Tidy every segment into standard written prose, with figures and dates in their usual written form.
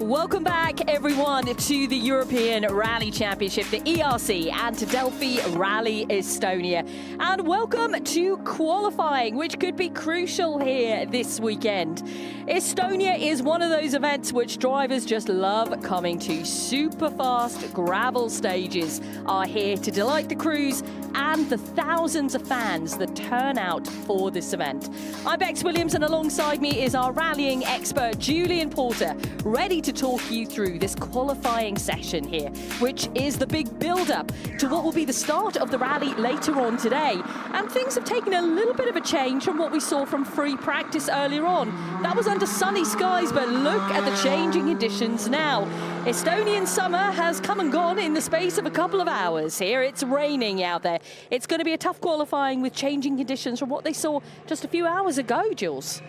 Welcome back, everyone, to the European Rally Championship, the ERC, and to Delfi Rally Estonia. And welcome to qualifying, which could be crucial here this weekend. Estonia is one of those events which drivers just love coming to. Super fast gravel stages are here to delight the crews and the thousands of fans that turn out for this event. I'm Bex Williams, and alongside me is our rallying expert, Julian Porter, ready to talk you through this qualifying session here, which is the big build-up to what will be the start of the rally later on today. And things have taken a little bit of a change from what we saw from free practice earlier on. That was under sunny skies, but look at the changing conditions now. Estonian summer has come and gone in the space of a couple of hours here. It's raining out there. It's going to be a tough qualifying with changing conditions from what they saw just a few hours ago, Jules.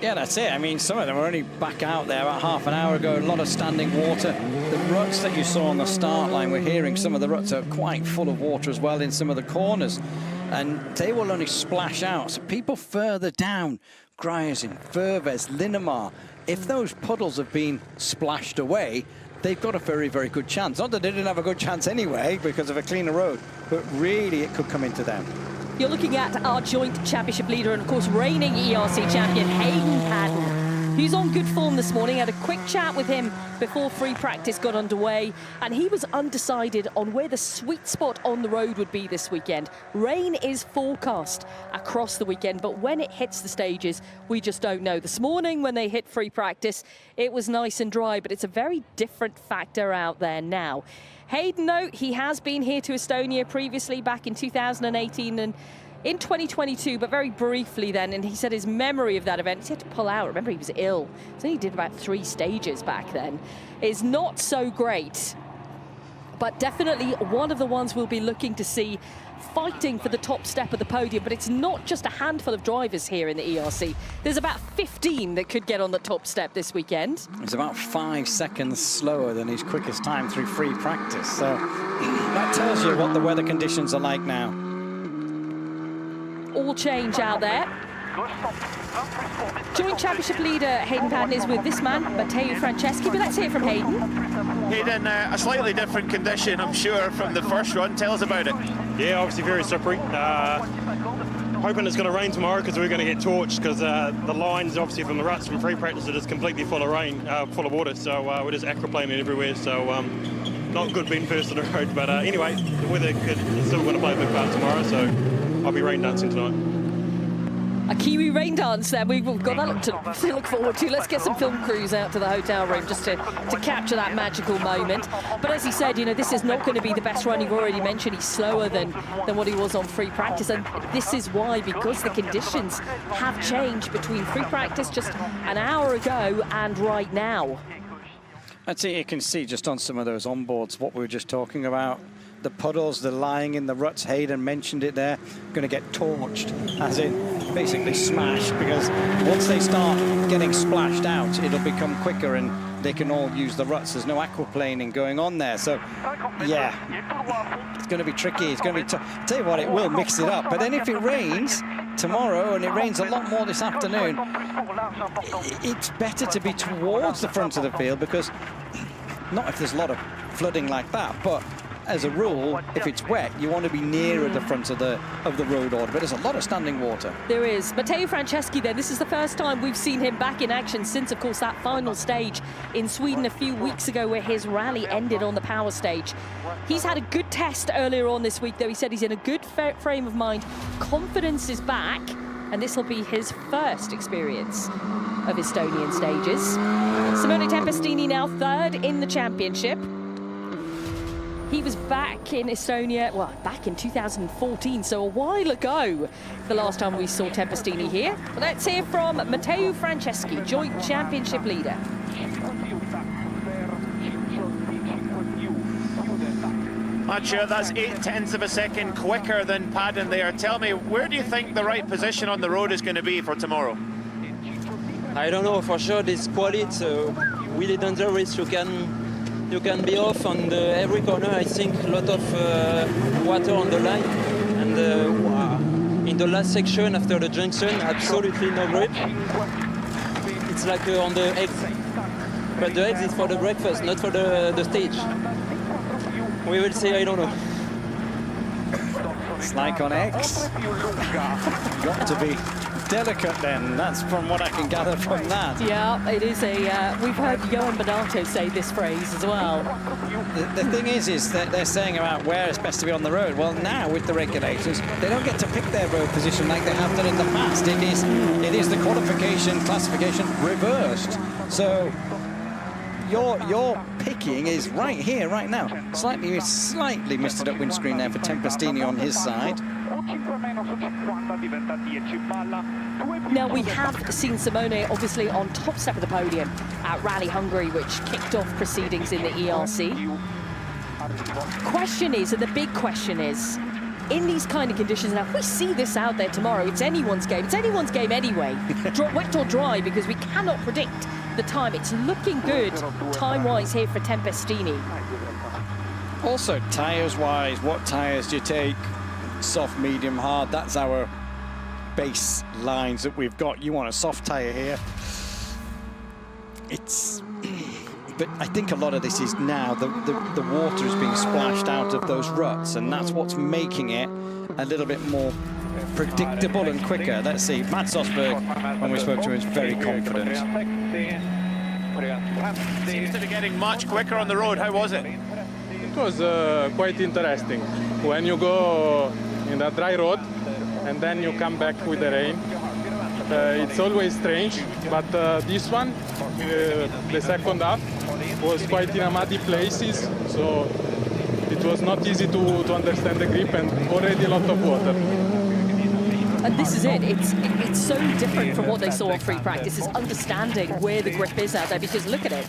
Yeah, that's it. I mean, some of them were only back out there about half an hour ago. A lot of standing water. The ruts that you saw on the start line, we're hearing some of the ruts are quite full of water as well in some of the corners. And they will only splash out. So people further down, Gryazin, Linnamae, if those puddles have been splashed away, they've got a very, very good chance. Not that they didn't have a good chance anyway because of a cleaner road, but really it could come into them. You're looking at our joint championship leader and, of course, reigning ERC champion, Hayden Paddon, who's on good form this morning. Had a quick chat with him before free practice got underway, and he was undecided on where the sweet spot on the road would be this weekend. Rain is forecast across the weekend, but when it hits the stages, we just don't know. This morning, when they hit free practice, it was nice and dry, but it's a very different factor out there now. Hayden, though, he has been here to Estonia previously back in 2018 and in 2022, but very briefly then, and he said his memory of that event, he had to pull out. Remember, he was ill, so he did about 3 stages back then, is not so great, but definitely one of the ones we'll be looking to see fighting for the top step of the podium. But it's not just a handful of drivers here in the ERC. There's about 15 that could get on the top step this weekend. It's about 5 seconds slower than his quickest time through free practice. So that tells you what the weather conditions are like now. All change out there. Joint championship leader Hayden Paddon is with this man, Matteo Franceschi, but let's hear from Hayden. Hayden, a slightly different condition, I'm sure, from the first run. Tell us about it. Yeah, obviously very slippery. Hoping it's going to rain tomorrow because we're going to get torched, because the lines, obviously, from the ruts from free practice are just completely full of rain, full of water. So we're just aquaplaning everywhere. So not good being first on the road. But anyway, the weather is still going to play a big part tomorrow. So I'll be rain dancing tonight. A Kiwi rain dance there. We've got that to look forward to. Let's get some film crews out to the hotel room just to capture that magical moment. But as he said, you know, this is not going to be the best run. You've already mentioned he's slower than what he was on free practice. And this is why, because the conditions have changed between free practice just an hour ago and right now. I'd say you can see just on some of those onboards what we were just talking about. The puddles, the lying in the ruts, Hayden mentioned it there, going to get torched, as in basically smashed, because once they start getting splashed out, it'll become quicker and they can all use the ruts. There's no aquaplaning going on there. So, yeah, it's going to be tricky. It's going to be tough. I'll tell you what, it will mix it up. But then if it rains tomorrow, and it rains a lot more this afternoon, it's better to be towards the front of the field, because not if there's a lot of flooding like that, but as a rule, if it's wet, you want to be nearer the front of the road order. But there's a lot of standing water. There is. Matteo Franceschi then, this is the first time we've seen him back in action since, of course, that final stage in Sweden a few weeks ago where his rally ended on the power stage. He's had a good test earlier on this week, though. He said he's in a good frame of mind. Confidence is back, and this will be his first experience of Estonian stages. Simone Tempestini now third in the championship. He was back in Estonia, well, back in 2014, so a while ago, the last time we saw Tempestini here. Let's hear from Matteo Franceschi, joint championship leader. Not sure, that's 0.8 of a second quicker than Paddon there. Tell me, where do you think the right position on the road is going to be for tomorrow? I don't know for sure. This quality, it's really dangerous. You can be off on every corner. I think a lot of water on the line, and in the last section after the junction, absolutely no grip. It's like on the But the eggs is for the breakfast, not for the stage. We will see, I don't know. It's like on X. Got to be delicate then. That's from what I can gather from that. Yeah, it is a... we've heard Johan Bonato say this phrase as well. The thing is that they're saying about where it's best to be on the road. Well, now with the regulations, they don't get to pick their road position like they have done in the past. It is the qualification classification reversed. So your picking is right here, right now. Slightly missed it up windscreen there for Tempestini on his side. Now, we have seen Simone obviously on top step of the podium at Rally Hungary, which kicked off proceedings in the ERC. Question is, and the big question is, in these kind of conditions now, if we see this out there tomorrow, it's anyone's game. It's anyone's game anyway, wet or dry, because we cannot predict the time. It's looking good time-wise here for Tempestini. Also, tyres-wise, what tyres do you take? Soft, medium, hard. That's our base lines that we've got. You want a soft tyre here. But I think a lot of this is now the water is being splashed out of those ruts, and that's what's making it a little bit more predictable and quicker. Let's see. Mats Osberg, when we spoke to him, is very confident. Seems to be getting much quicker on the road. How was it? It was quite interesting. When you go in a dry road and then you come back with the rain, it's always strange, but this one, the second half, was quite in a muddy places, so it was not easy to understand the grip, and already a lot of water. And this is it. It's so different from what they saw on free practice, is understanding where the grip is out there, because look at it.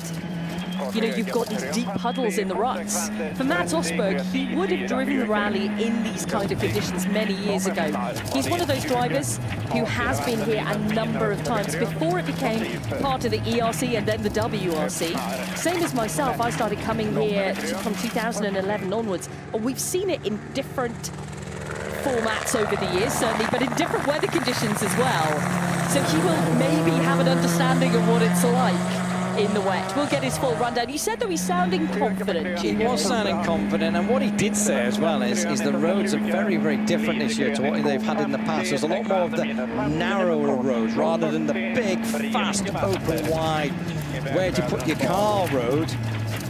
You know, you've got these deep puddles in the ruts. For Mats Osberg, he would have driven the rally in these kind of conditions many years ago. He's one of those drivers who has been here a number of times before it became part of the ERC and then the WRC. Same as myself, I started coming here from 2011 onwards. We've seen it in different formats over the years, certainly, but in different weather conditions as well. So he will maybe have an understanding of what it's like in the wet. We'll get his full rundown. You said that he's sounding confident, He was sounding confident, and what he did say as well is the roads are very, very different this year to what they've had in the past. There's a lot more of the narrower roads rather than the big, fast, open, wide, where do you put your car road.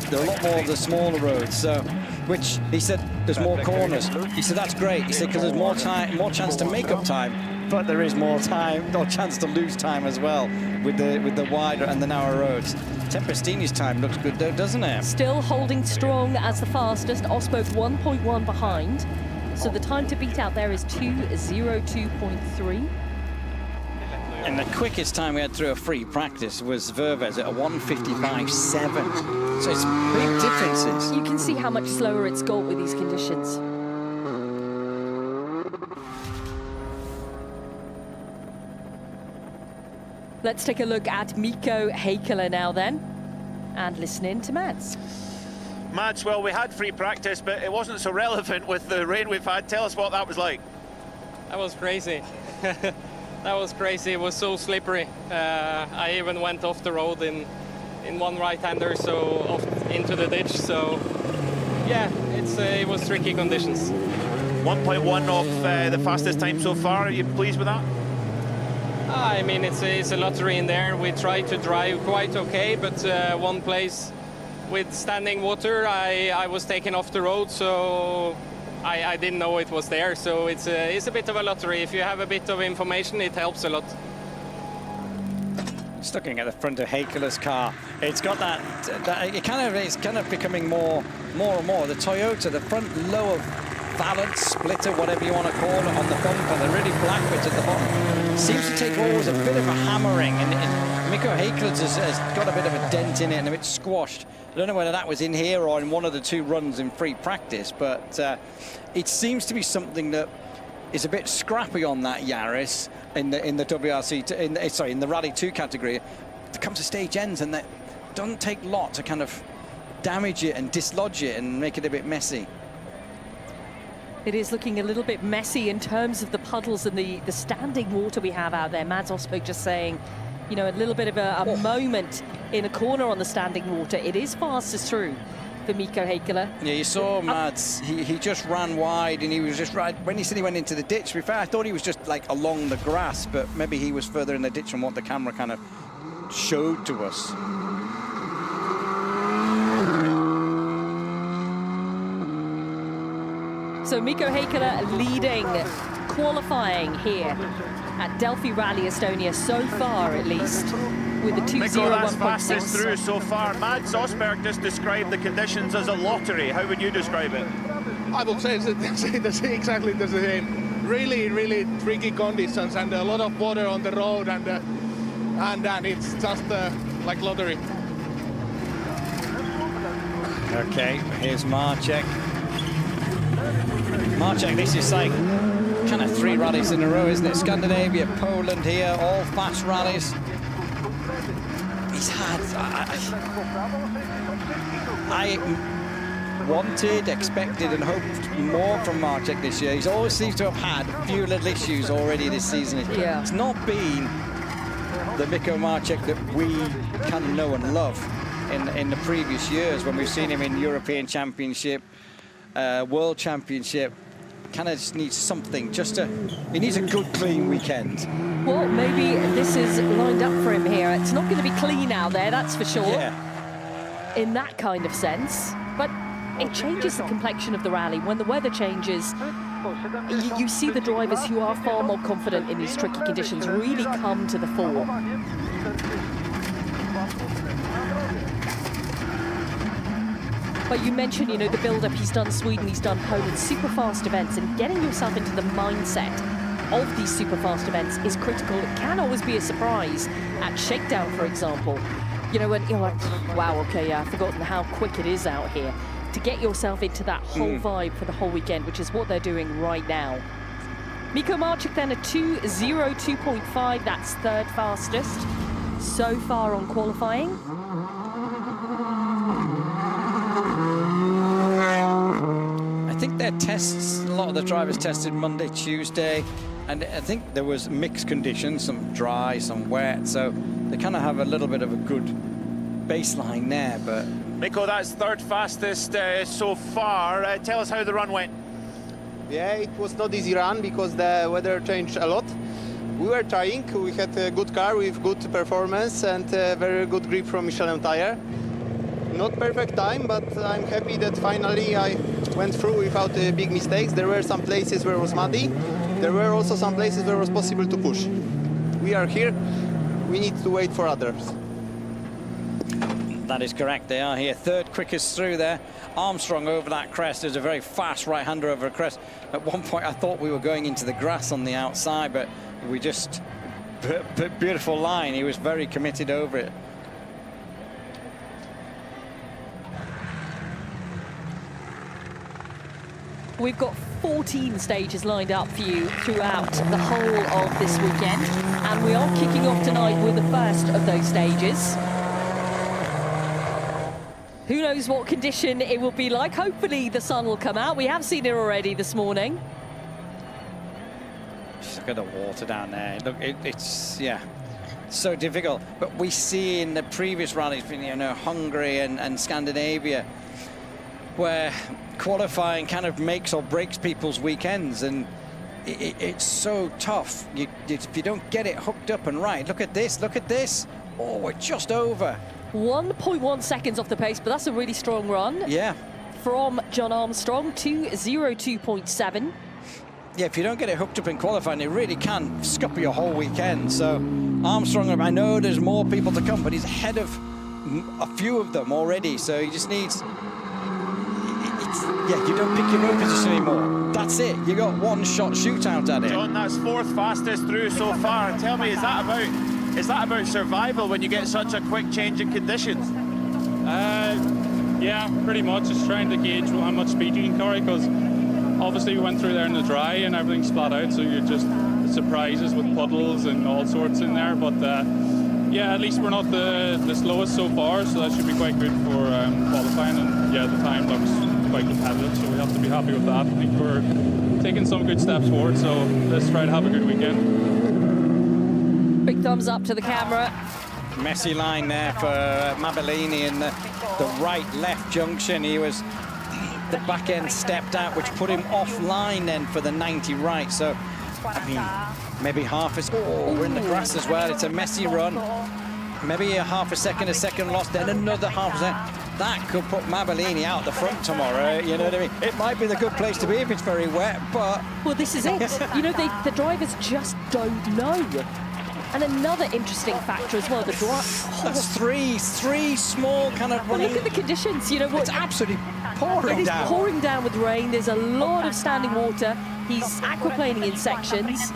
There are a lot more of the smaller roads, so which he said there's more corners. He said that's great. He said because there's more time, more chance to make up time, but there is more time, no chance to lose time as well with the wider and the narrow roads. Tempestini's time looks good though, doesn't it? Still holding strong as the fastest. Osberg 1.1 behind. So the time to beat out there is 2:02.3. And the quickest time we had through a free practice was Verves at a 1:55.7. So it's big differences. You can see how much slower it's got with these conditions. Let's take a look at Mikko Heikkila now then, and listen in to Mads. Mads, well, we had free practice, but it wasn't so relevant with the rain we've had. Tell us what that was like. That was crazy. That was crazy. It was so slippery. I even went off the road in one right-hander, so off into the ditch. So yeah, it was tricky conditions. 1.1 off the fastest time so far. Are you pleased with that? I mean, it's a lottery in there. We tried to drive quite okay, but one place with standing water, I was taken off the road, so I didn't know it was there. So it's a bit of a lottery. If you have a bit of information, it helps a lot. Just looking at the front of Heikkila's car, it's got that it's kind of becoming more and more. The Toyota, the front lower balance splitter, whatever you want to call it, on the bumper, the really black bit at the bottom, seems to take always a bit of a hammering, and Mikko Heikkila has got a bit of a dent in it and a bit squashed. I don't know whether that was in here or in one of the two runs in free practice, but it seems to be something that is a bit scrappy on that Yaris in the WRC, in the Rally 2 category. It comes to stage ends, and that doesn't take a lot to kind of damage it and dislodge it and make it a bit messy. It is looking a little bit messy in terms of the puddles and the standing water we have out there. Mads Osberg just saying, you know, a little bit of a moment in a corner on the standing water. It is fastest through for Mikko Heikkila. Yeah, you saw Mads, he just ran wide and he was just right. When he said he went into the ditch, to be fair, I thought he was just like along the grass, but maybe he was further in the ditch than what the camera kind of showed to us. So Mikko Heikkila leading qualifying here at Delfi Rally Estonia so far, at least, with the 2:01.6. Mikko, that's fastest through so far. Mads Osberg just described the conditions as a lottery. How would you describe it? I would say it's exactly the same. Really tricky conditions and a lot of water on the road, and it's just like lottery. Okay, here's Marcek. Marcek, this is like kind of 3 rallies in a row, isn't it? Scandinavia, Poland here, all fast rallies. He's had... I wanted, expected and hoped more from Marcek this year. He's always seems to have had a few little issues already this season. Yeah. It's not been the Mikko Marcek that we kind of know and love in the previous years when we've seen him in European Championship, World Championship. Kind of just needs something, he needs a good, clean weekend. Well, maybe this is lined up for him here. It's not going to be clean out there, that's for sure, in that kind of sense. But it changes the complexion of the rally. When the weather changes, you see the drivers who are far more confident in these tricky conditions really come to the fore. But you mentioned, the build-up, he's done Sweden, he's done Poland, super fast events, and getting yourself into the mindset of these super fast events is critical. It can always be a surprise at Shakedown, for example. When you're like, wow, okay, yeah, I've forgotten how quick it is out here. To get yourself into that whole vibe for the whole weekend, which is what they're doing right now. Mikko Marcek then a 2:02.5, that's third fastest so far on qualifying. I think their tests, a lot of the drivers tested Monday, Tuesday, and I think there was mixed conditions, some dry, some wet, so they kind of have a little bit of a good baseline there. But Mikko, that's third fastest so far. Tell us how the run went. Yeah, it was not easy run because the weather changed a lot. We were trying, we had a good car with good performance and very good grip from Michelin tire. Not perfect time, but I'm happy that finally I went through without big mistakes. There were some places where it was muddy. There were also some places where it was possible to push. We are here, we need to wait for others. that is correct, they are here. Third quickest through there. Armstrong over that crest. There's a very fast right-hander over a crest. At one point I thought we were going into the grass on the outside, but we just, beautiful line. He was very committed over it. We've got 14 stages lined up for you throughout the whole of this weekend, and we are kicking off tonight with the first of those stages. Who knows what condition it will be like? Hopefully the sun will come out. We have seen it already this morning. Just look at the water down there. Look, it's yeah, so difficult. But we see in the previous rallies, you know, Hungary and Scandinavia, where qualifying kind of makes or breaks people's weekends, and it's so tough. If you don't get it hooked up and right, look at this, look at this. Oh, we're just over. 1.1 seconds off the pace, but that's a really strong run. Yeah. From John Armstrong, 2:02.7. Yeah, if you don't get it hooked up in qualifying, it really can scupper your whole weekend. So Armstrong, I know there's more people to come, but he's ahead of a few of them already, so he just needs... Yeah, you don't pick your own position anymore. That's it. You got one-shot shootout at it. John, that's fourth fastest through so far. Tell me, is that about survival when you get such a quick change in conditions? Yeah, pretty much. Just trying to gauge how much speed you can carry, because obviously we went through there in the dry and everything's flat out, so you're just surprises with puddles and all sorts in there. But yeah, at least we're not the slowest so far, so that should be quite good for qualifying. And yeah, the time looks quite competitive, so we have to be happy with that. I think we're taking some good steps forward, so let's try to have a good weekend. Big thumbs up to the camera. Messy line there for Mabellini in the right-left junction. He was, the back end stepped out, which put him offline then for the 90 right. So, I mean, maybe half a, we're in the grass as well. It's a messy run. Maybe a half a second lost, then another half a second. That could put Mabellini out the front tomorrow, you know what I mean? It might be the good place to be if it's very wet, but... Well, this is it. You know, the drivers just don't know. And another interesting factor as well, the That's three small kind of... Well, look at the conditions, you know what? It's absolutely pouring down. It is pouring down with rain. There's a lot of standing water. He's aquaplaning in sections.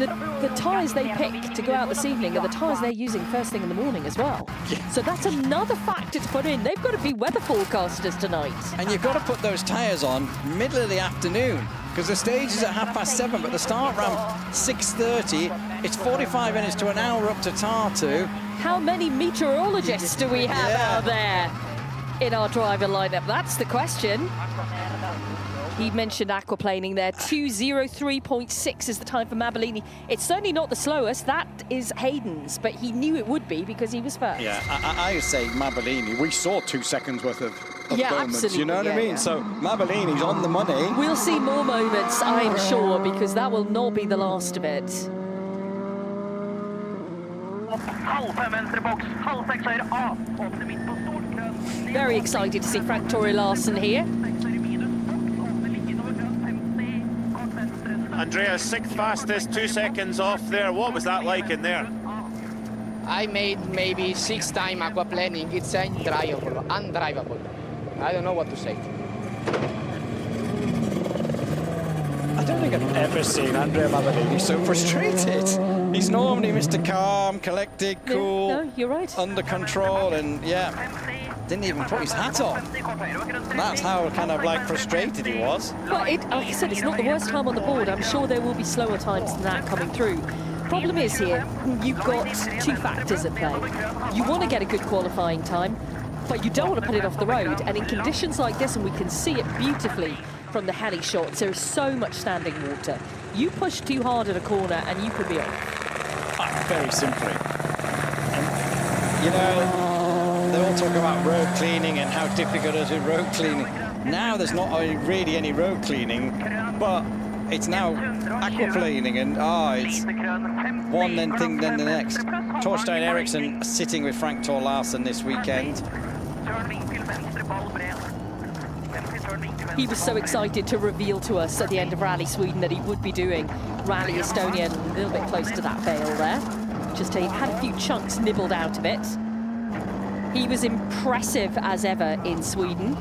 The tyres they pick to go out this evening are the tyres they're using first thing in the morning as well. Yeah. So that's another factor to put in. They've got to be weather forecasters tonight. And you've got to put those tyres on middle of the afternoon, because the stage is at 7:30, but the start around 6:30. It's 45 minutes to an hour up to Tartu. How many meteorologists do we have out there in our driver lineup? That's the question. He mentioned aquaplaning there. 2:03.6 is the time for Mabellini. It's certainly not the slowest. That is Hayden's, but he knew it would be because he was first. Yeah, I say Mabellini. We saw 2 seconds worth of moments. Absolutely. You know what I mean? So Mabellini's on the money. We'll see more moments, I'm sure, because that will not be the last of it. Very excited to see Frank Tore Larsen here. Andreas, 6th fastest, 2 seconds off there. What was that like in there? I made maybe 6 times aquaplaning. It's undrivable. I don't know what to say. I don't think I've ever seen Andrea Mabellini so frustrated. He's normally Mr. Calm, collected, cool, No, you're right. under control, and didn't even put his hat on. That's how kind of like frustrated he was. But like I said, it's not the worst time on the board. I'm sure there will be slower times than that coming through. Problem is here, you've got 2 factors at play. You want to get a good qualifying time, but you don't want to put it off the road. And in conditions like this, and we can see it beautifully from the heli shots, there is so much standing water. You push too hard at a corner and you could be off. Very simply. And, you know, they all talk about road cleaning and how difficult it is with road cleaning. Now there's not really any road cleaning, but it's now aquaplaning, and it's one thing then the next. Torstein Eriksson sitting with Frank Tore Larsen this weekend. He was so excited to reveal to us at the end of Rally Sweden that he would be doing Rally Estonia, a little bit close to that veil there. Just he had a few chunks nibbled out of it. He was impressive as ever in Sweden.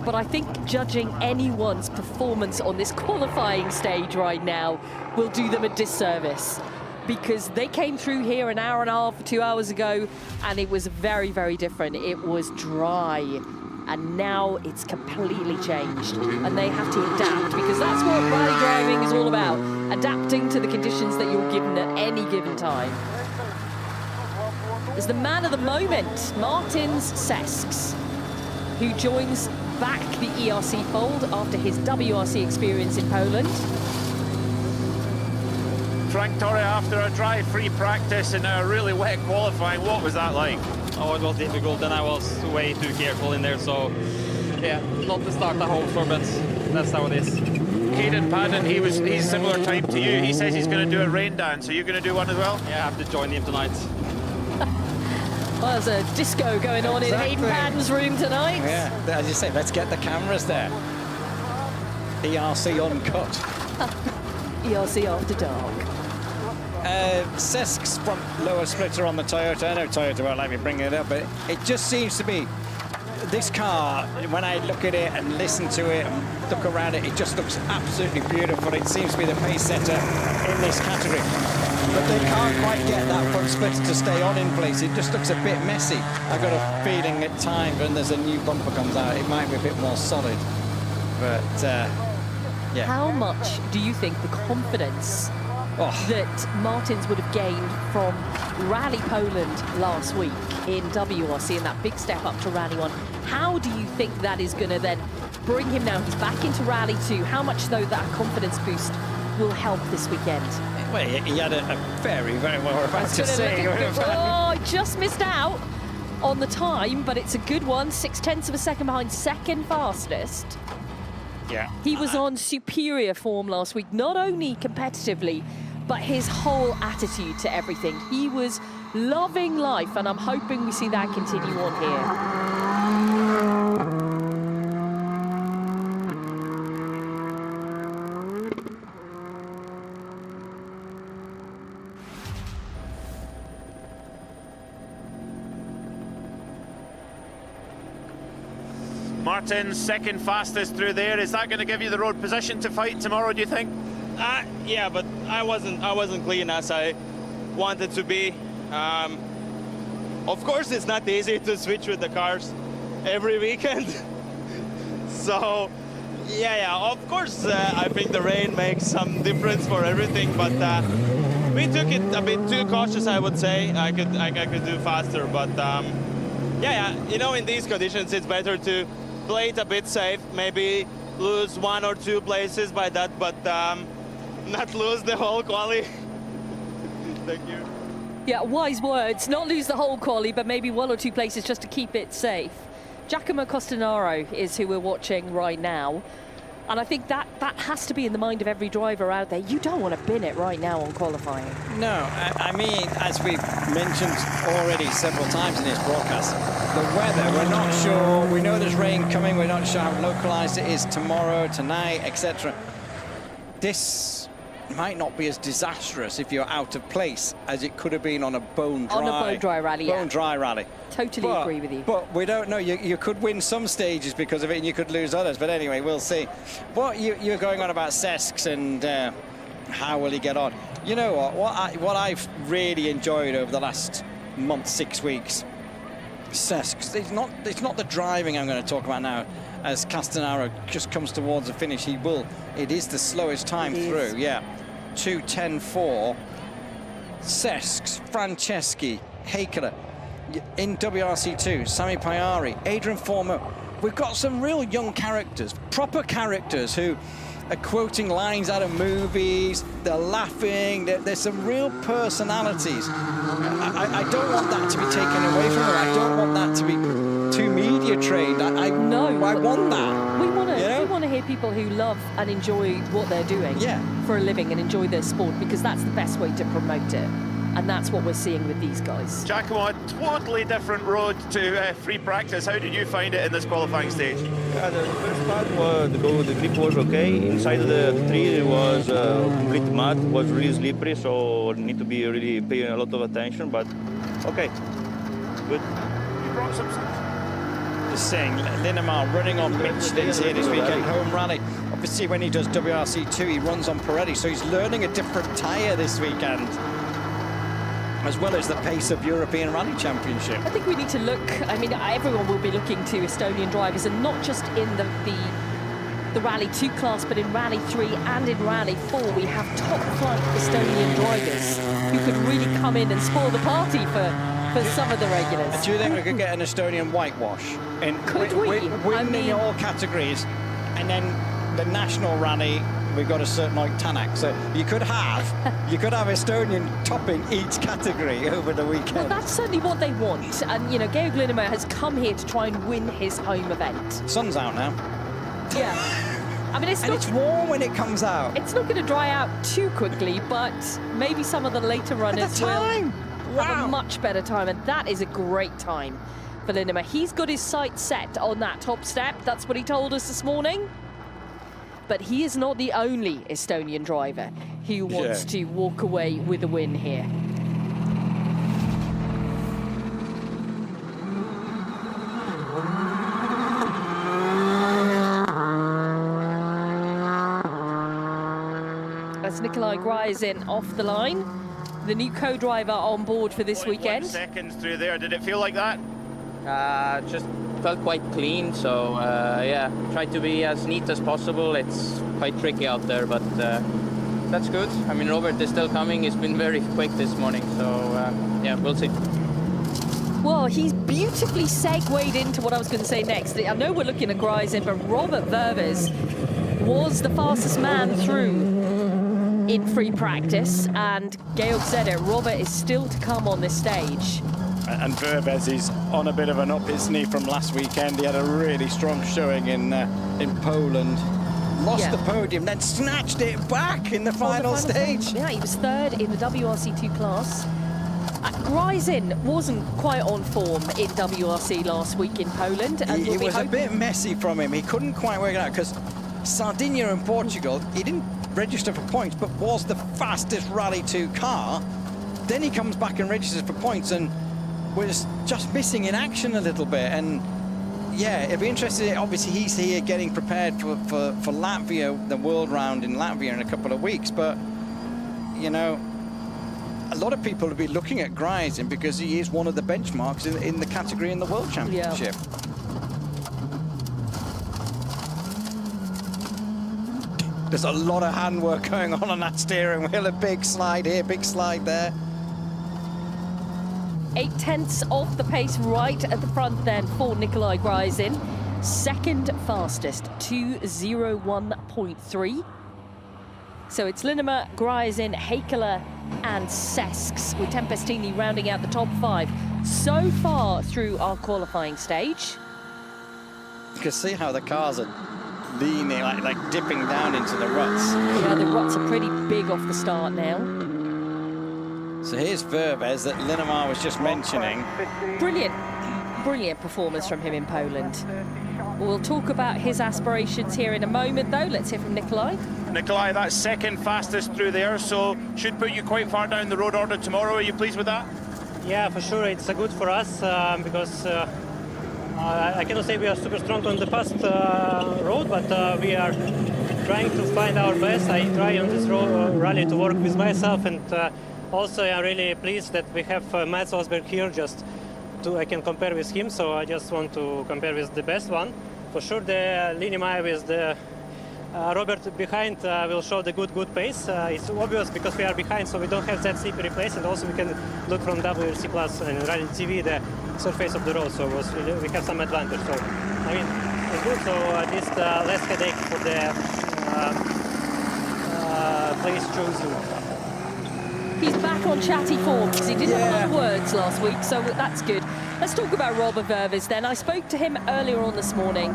But I think judging anyone's performance on this qualifying stage right now will do them a disservice, because they came through here an hour and a half, 2 hours ago, and it was very, very different. It was dry, and now it's completely changed, and they have to adapt, because that's what rally driving is all about, adapting to the conditions that you're given at any given time. Is the man of the moment, Martin's Sesks, who joins back the ERC fold after his WRC experience in Poland. Frank Tore, after a dry free practice and a really wet qualifying, what was that like? Oh, it was difficult, and I was way too careful in there, so yeah, not the start I hoped for, but that's how it is. Hayden Paddon, he's similar type to you. He says he's going to do a rain dance. Are you going to do one as well? Yeah, I have to join him tonight. Well, there's a disco going on in Hayden Paddon's room tonight. Yeah, as you say, let's get the cameras there. ERC uncut. ERC after dark. Sesks front lower splitter on the Toyota. I know Toyota won't let me bring it up, but it just seems to be this car, when I look at it and listen to it and look around it, it just looks absolutely beautiful. It seems to be the pace setter in this category. But they can't quite get that front splitter to stay on in place. It just looks a bit messy. I've got a feeling at times when there's a new bumper comes out, it might be a bit more solid. But, yeah. How much do you think the confidence that Martins would have gained from Rally Poland last week in WRC and that big step up to Rally 1, how do you think that is going to then bring him now? He's back into Rally 2. How much, though, that confidence boost will help this weekend. Well, he had a very, very well about to say. Oh, just missed out on the time, but it's a good one. 0.6 of a second behind second fastest. Yeah. He was on superior form last week, not only competitively, but his whole attitude to everything. He was loving life, and I'm hoping we see that continue on here. Martin, second fastest through there. Is that going to give you the road position to fight tomorrow, do you think? Yeah, but I wasn't clean as I wanted to be. Of course, it's not easy to switch with the cars every weekend. So, yeah, of course, I think the rain makes some difference for everything, but we took it a bit too cautious, I would say. I could do faster, but yeah, you know, in these conditions, it's better to play it a bit safe, maybe lose 1 or 2 places by that, but not lose the whole quali. Thank you. Yeah, wise words. Not lose the whole quali, but maybe 1 or 2 places just to keep it safe. Giacomo Costanaro is who we're watching right now. And I think that has to be in the mind of every driver out there. You don't want to bin it right now on qualifying. No, I mean, as we've mentioned already several times in this broadcast, the weather, we're not sure. We know there's rain coming. We're not sure how localized it is tomorrow, tonight, etc. This might not be as disastrous if you're out of place as it could have been on a bone dry. On a bone dry rally, yeah. Bone dry rally. Totally agree with you. But we don't know. You could win some stages because of it, and you could lose others. But anyway, we'll see. What you're going on about Sesks and how will he get on? You know what I've really enjoyed over the last month, 6 weeks. Sesks. It's not the driving I'm going to talk about now. As Castanaro just comes towards the finish, he will. It is the slowest time through. Yeah, 2:10.4. Sesks, Franceschi, Heikkila. In WRC2, Sami Pajari, Adrian Formeau. We've got some real young characters, proper characters who are quoting lines out of movies, they're laughing, there's some real personalities. I don't want that to be taken away from them. I don't want that to be too media trained. I want that. We want to hear people who love and enjoy what they're doing for a living and enjoy their sport, because that's the best way to promote it. And that's what we're seeing with these guys. Giacomo, a totally different road to free practice. How did you find it in this qualifying stage? Yeah, the first part was the grip was okay. Inside the tree it was complete mud, was really slippery, so need to be really paying a lot of attention. But okay, good. You brought some. Just saying, Linnamae running on Michelin's here this weekend, home rally. Obviously, when he does WRC2, he runs on Pirelli, so he's learning a different tyre this weekend, as well as the pace of European Rally Championship. I think we need to look, I mean, everyone will be looking to Estonian drivers, and not just in the Rally 2 class, but in Rally 3 and in Rally 4, we have top-flight Estonian drivers who could really come in and spoil the party for some of the regulars. Do you think we could get an Estonian whitewash? Could we? Win in all categories, and then the national rally, we've got a certain like Tanak, so you could have Estonian topping each category over the weekend. Well, that's certainly what they want, and you know, Georg Linnamae has come here to try and win his home event. Sun's out now. Yeah, I mean it's warm when it comes out. It's not going to dry out too quickly, but maybe some of the later runners will have a much better time, and that is a great time for Linnamae. He's got his sights set on that top step. That's what he told us this morning. But he is not the only Estonian driver who wants to walk away with a win here. That's Nikolai Gryazin off the line, the new co-driver on board for this weekend. 1 seconds through there. Did it feel like that? Just felt quite clean, so yeah, try to be as neat as possible. It's quite tricky out there, but that's good. I mean, Robert is still coming. He's been very quick this morning, so yeah, we'll see. Well, he's beautifully segued into what I was going to say next. I know we're looking at Gryazin, but Robert Verves was the fastest man through in free practice, and Georg said it, Robert is still to come on this stage. And Verves is on a bit of an up, isn't he, from last weekend? He had a really strong showing in Poland. Lost the podium, then snatched it back in the final stage. Yeah, he was third in the WRC2 class. Gryazin wasn't quite on form in WRC last week in Poland. And It was a bit messy from him. He couldn't quite work it out because Sardinia and Portugal, he didn't register for points, but was the fastest Rally 2 car. Then he comes back and registers for points and was just missing in action a little bit. And yeah, it'd be interesting. Obviously, he's here getting prepared for Latvia, the World Round in Latvia in a couple of weeks. But, you know, a lot of people will be looking at Gryazin because he is one of the benchmarks in the category in the World Championship. Yeah. There's a lot of handwork going on that steering wheel. A big slide here, big slide there. 8/10 off the pace right at the front then for Nikolai Gryazin. Second fastest, 2:01.3. So it's Linnamae, Gryazin, Heikkila and Sesks, with Tempestini rounding out the top 5 so far through our qualifying stage. You can see how the cars are leaning, like dipping down into the ruts. Yeah, the ruts are pretty big off the start now. So here's Verves that Linnamae was just mentioning. Brilliant, brilliant performance from him in Poland. We'll talk about his aspirations here in a moment, though. Let's hear from Nikolai. Nikolai, that's second fastest through there, so should put you quite far down the road order tomorrow. Are you pleased with that? Yeah, for sure. It's good for us because I cannot say we are super strong on the past road, but we are trying to find our best. I try on this rally to work with myself, and also I'm really pleased that we have Mats Osberg here. I can compare with him, so I just want to compare with the best one. For sure, the Linnamae with the Robert behind will show the good pace. It's obvious because we are behind, so we don't have that slippery place, and also we can look from WRC Plus and Rally TV the surface of the road, so we have some advantage. So I mean, it's good. So this less headache for the place choosing. He's back on chatty form because he didn't have a lot of words last week, so that's good. Let's talk about Robert Verves then. I spoke to him earlier on this morning.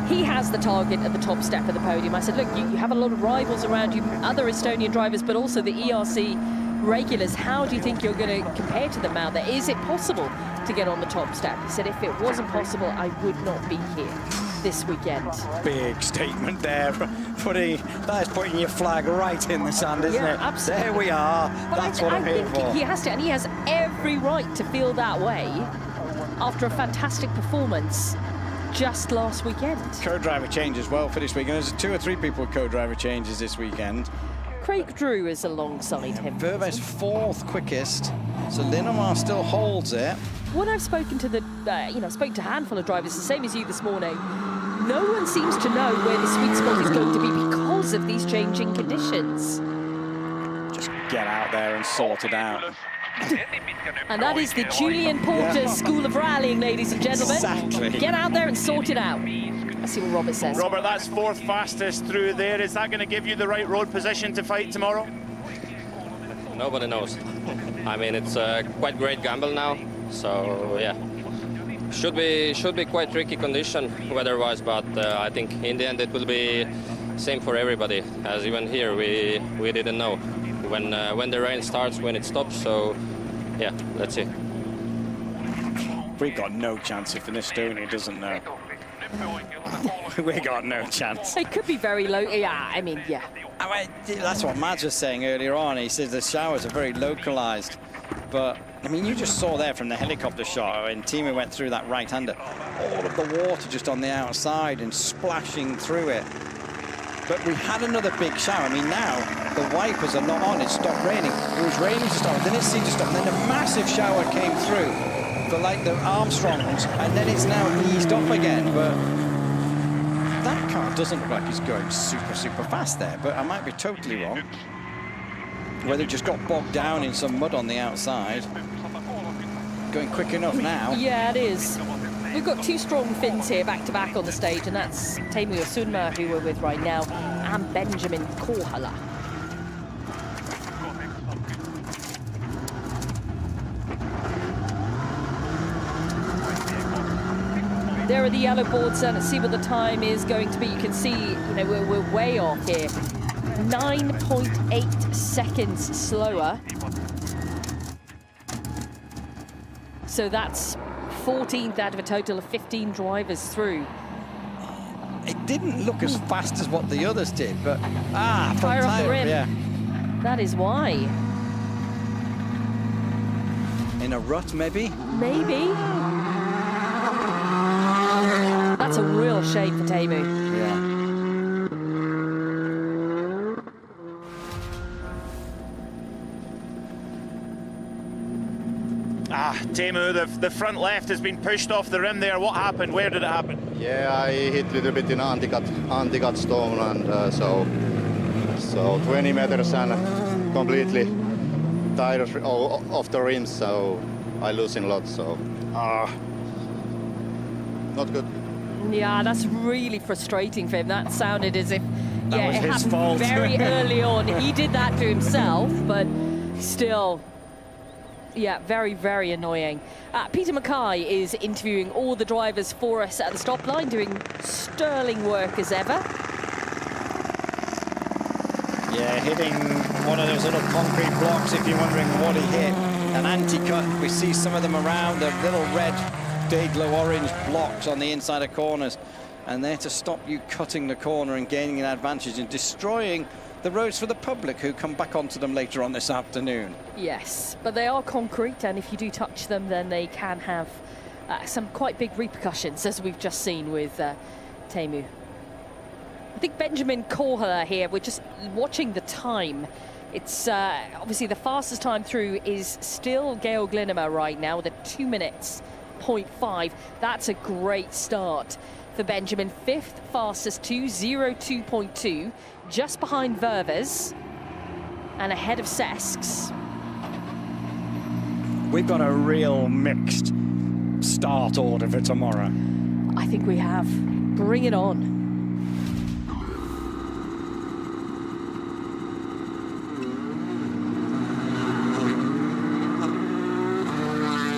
He has the target at the top step of the podium. I said, look, you have a lot of rivals around you, other Estonian drivers, but also the ERC regulars. How do you think you're going to compare to them out there? Is it possible to get on the top step? He said, if it wasn't possible, I would not be here this weekend. Big statement there. That is putting your flag right in the sand, isn't it? Absolutely. There we are. But That's what I'm here for. He has to, and he has every right to feel that way after a fantastic performance just last weekend. Co-driver change as well for this weekend. There's 2 or 3 people with co-driver changes this weekend. Craig Drew is alongside him. Verves 4th quickest, so Linnamae still holds it. When I've spoken to spoke to a handful of drivers, the same as you this morning, no one seems to know where the sweet spot is going to be because of these changing conditions. Just get out there and sort it out. And that is the Julian Porter School of Rallying, ladies and gentlemen. Exactly. Get out there and sort it out. Let's see what Robert says. Robert, that's 4th fastest through there. Is that going to give you the right road position to fight tomorrow? Nobody knows. I mean, it's a quite great gamble now. So yeah, should be quite tricky condition weather-wise, but I think in the end it will be same for everybody. As even here, we didn't know when the rain starts, when it stops. So yeah, let's see. We got no chance if an Estonia doesn't know. We got no chance. It could be very low. Yeah, I mean, yeah. I mean, that's what Mads was saying earlier on. He says the showers are very localized. But, I mean, you just saw there from the helicopter shot when Timo went through that right-hander, all of the water just on the outside and splashing through it. But we had another big shower. I mean, now the wipers are not on. It stopped raining. It was raining to start, then it seemed to stop. And then a massive shower came through for, like, the Armstrongs, and then it's now eased off again. But that car doesn't look like it's going super, super fast there, but I might be totally wrong. Whether it just got bogged down in some mud on the outside. Going quick enough now. Yeah, it is. We've got 2 strong Finns here back-to-back on the stage, and that's Teemu Sunma, who we're with right now, and Benjamin Korhala. There are the yellow boards, and let's see what the time is going to be. You can see, you know, we're way off here. 9.8 seconds slower. So that's 14th out of a total of 15 drivers through. It didn't look as fast as what the others did, but fire off the rim. Yeah. That is why. In a rut, maybe? Maybe. That's a real shame for Teemu. Yeah. Teemu, the front left has been pushed off the rim there. What happened? Where did it happen? Yeah, I hit a little bit in anti-cut stone, and so 20 meters and completely tired of the rims, so I losing a lot, so not good. Yeah, that's really frustrating for him. That sounded as if was it his happened fault. very early on. He did that to himself, but still, yeah, very, very annoying. Peter Mackay is interviewing all the drivers for us at the stop line, doing sterling work as ever. Yeah, hitting one of those little concrete blocks, if you're wondering what he hit. An anti-cut, we see some of them around, the little red, day-glow orange blocks on the inside of corners. And they're to stop you cutting the corner and gaining an advantage and destroying the roads for the public who come back onto them later on this afternoon. Yes, but they are concrete, and if you do touch them, then they can have some quite big repercussions, as we've just seen with Teemu. I think Benjamin Korhola here, we're just watching the time. It's obviously the fastest time through is still Georg Linnamae right now with a 2 minutes 0.5. That's a great start for Benjamin. Fifth fastest 2:02.2, just behind Verves and ahead of Sesks. We've got a real mixed start order for tomorrow. I think we have. Bring it on.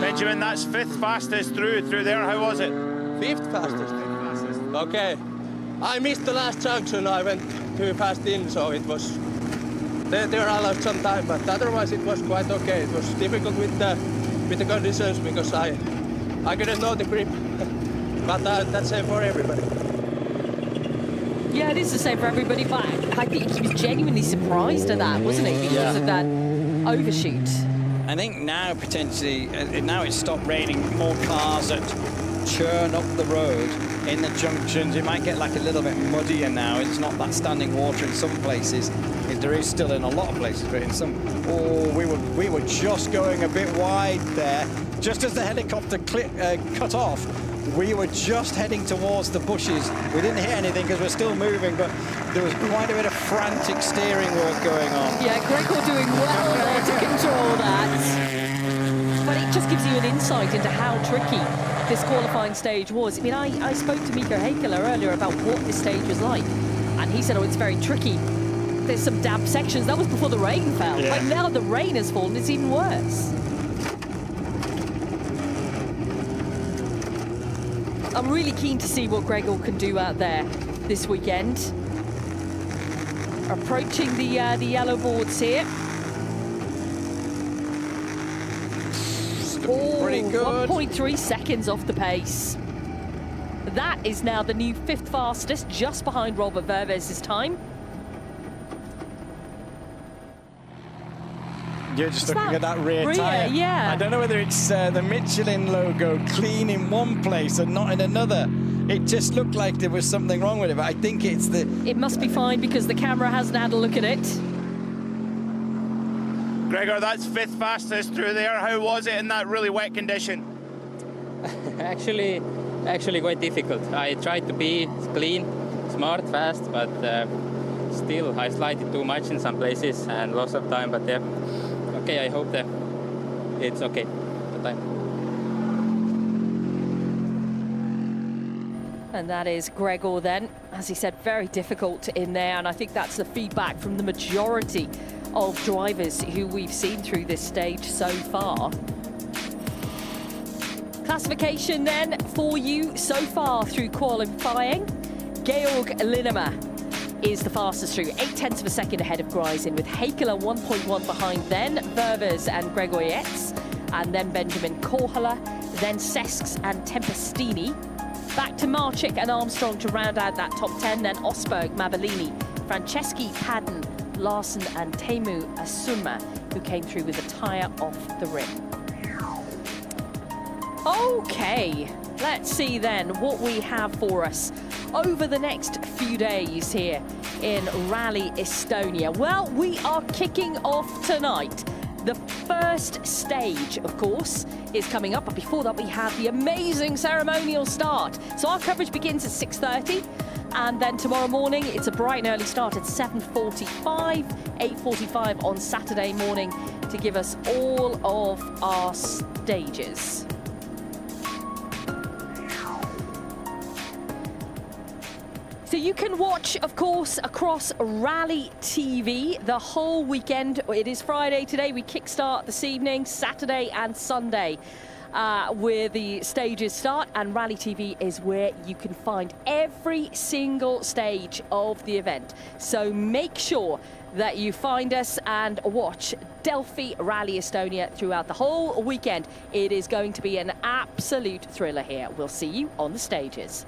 Benjamin, that's fifth fastest through there. How was it? Fifth fastest. Okay. I missed the last junction. I went too fast in, so it was. There I lost some time, but otherwise it was quite okay. It was difficult with the conditions because I couldn't know the grip, but that's same for everybody. Yeah, it is the same for everybody, but I think he was genuinely surprised at that, wasn't he? Because of that overshoot. I think now potentially, now it's stopped raining, more cars that churn up the road in the junctions. It might get like a little bit muddier now. It's not that standing water in some places. There is still in a lot of places, but in some, we were just going a bit wide there. Just as the helicopter cut off, we were just heading towards the bushes. We didn't hit anything because we're still moving, but there was quite a bit of frantic steering work going on. Yeah, Gregor doing well there to control that. But it just gives you an insight into how tricky this qualifying stage was. I mean, I spoke to Mikko Heikkila earlier about what this stage was like, and he said, oh, it's very tricky. There's some damp sections. That was before the rain fell. Yeah. Like now the rain has fallen, it's even worse. I'm really keen to see what Gregor can do out there this weekend. Approaching the yellow boards here. Pretty good. 1.3 seconds off the pace. That is now the new fifth fastest, just behind Robert Verves' time. You're just looking at that rear tyre. Yeah. I don't know whether it's the Michelin logo clean in one place and not in another. It just looked like there was something wrong with it, but I think it's the... It must be fine because the camera hasn't had a look at it. Gregor, that's fifth fastest through there. How was it in that really wet condition? Actually quite difficult. I tried to be clean, smart, fast, but still I slided too much in some places and lots of time, but yeah. Okay, I hope that it's okay the time. And that is Gregor then, as he said, very difficult in there, and I think that's the feedback from the majority of drivers who we've seen through this stage so far. Classification then for you so far through qualifying. Georg Linnamae is the fastest through, 0.8 of a second ahead of Gryazin, with Heikkila 1.1 behind, then Ververs and Gregoriets, and then Benjamin Korhola, then Sesks and Tempestini. Back to Marchik and Armstrong to round out that top 10, then Osberg, Mabellini, Franceschi, Paddon, Larsen and Teemu Asunma, who came through with a tyre off the rim. Okay, let's see then what we have for us over the next few days here in Rally Estonia. Well, we are kicking off tonight. The first stage, of course, is coming up, but before that we have the amazing ceremonial start. So our coverage begins at 6:30, and then tomorrow morning it's a bright and early start at 7:45, 8:45 on Saturday morning to give us all of our stages. So you can watch, of course, across Rally TV the whole weekend. It is Friday today. We kickstart this evening, Saturday and Sunday, where the stages start. And Rally TV is where you can find every single stage of the event. So make sure that you find us and watch Delfi Rally Estonia throughout the whole weekend. It is going to be an absolute thriller here. We'll see you on the stages.